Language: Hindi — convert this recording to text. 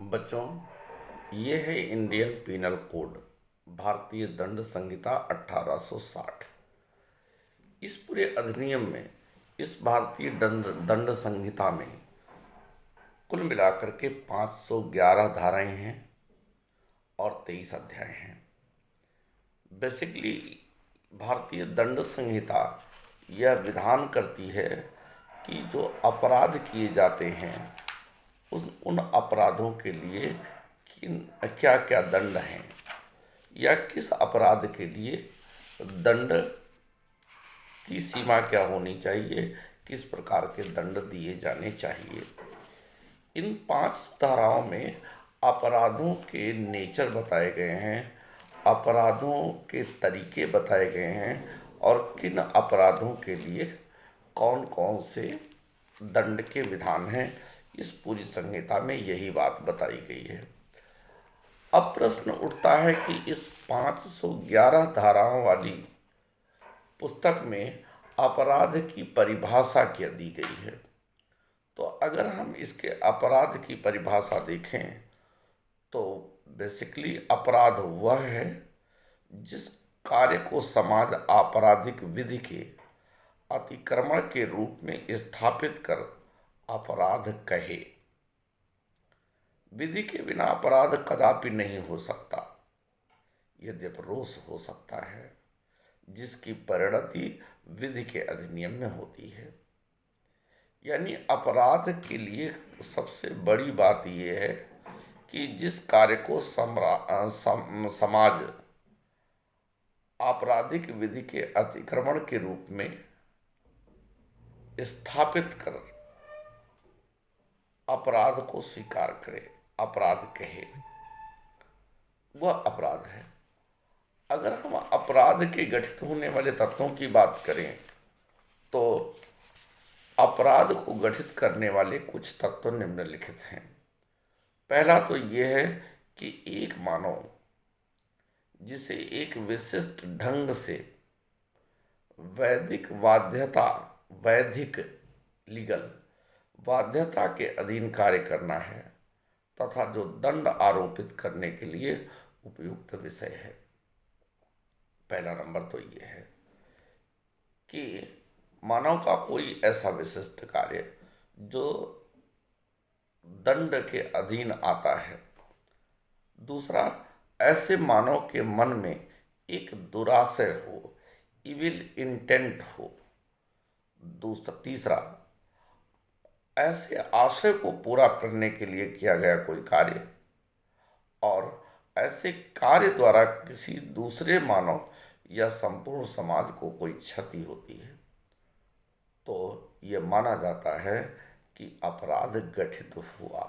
बच्चों, ये है इंडियन पीनल कोड, भारतीय दंड संहिता 1860। इस पूरे अधिनियम में, इस भारतीय दंड दंड संहिता में कुल मिलाकर के 511 धाराएं हैं और 23 अध्याय हैं। बेसिकली भारतीय दंड संहिता यह विधान करती है कि जो अपराध किए जाते हैं उन अपराधों के लिए क्या क्या दंड हैं या किस अपराध के लिए दंड की सीमा क्या होनी चाहिए, किस प्रकार के दंड दिए जाने चाहिए। इन 5 धाराओं में अपराधों के नेचर बताए गए हैं, अपराधों के तरीके बताए गए हैं और किन अपराधों के लिए कौन कौन से दंड के विधान हैं। इस पूरी संहिता में यही बात बताई गई है। अब प्रश्न उठता है कि इस 511 धाराओं वाली पुस्तक में अपराध की परिभाषा क्या दी गई है। तो अगर हम इसके अपराध की परिभाषा देखें तो बेसिकली अपराध वह है जिस कार्य को समाज आपराधिक विधि के अतिक्रमण के रूप में स्थापित कर अपराध कहे। विधि के बिना अपराध कदापि नहीं हो सकता। यद्यपि रोष हो सकता है जिसकी परिणति विधि के अधिनियम में होती है। यानी अपराध के लिए सबसे बड़ी बात यह है कि जिस कार्य को समाज आपराधिक विधि के अतिक्रमण के रूप में स्थापित कर अपराध को स्वीकार करे, अपराध कहे, वह अपराध है। अगर हम अपराध के गठित होने वाले तत्वों की बात करें तो अपराध को गठित करने वाले कुछ तत्व निम्नलिखित हैं। पहला तो यह है कि एक मानव जिसे एक विशिष्ट ढंग से वैधिक लीगल बाध्यता के अधीन कार्य करना है तथा जो दंड आरोपित करने के लिए उपयुक्त विषय है। पहला नंबर तो यह है कि मानव का कोई ऐसा विशिष्ट कार्य जो दंड के अधीन आता है। दूसरा, ऐसे मानव के मन में एक दुराशय हो, इविल इंटेंट हो। तीसरा, ऐसे आशय को पूरा करने के लिए किया गया कोई कार्य और ऐसे कार्य द्वारा किसी दूसरे मानव या संपूर्ण समाज को कोई क्षति होती है तो यह माना जाता है कि अपराध गठित हुआ।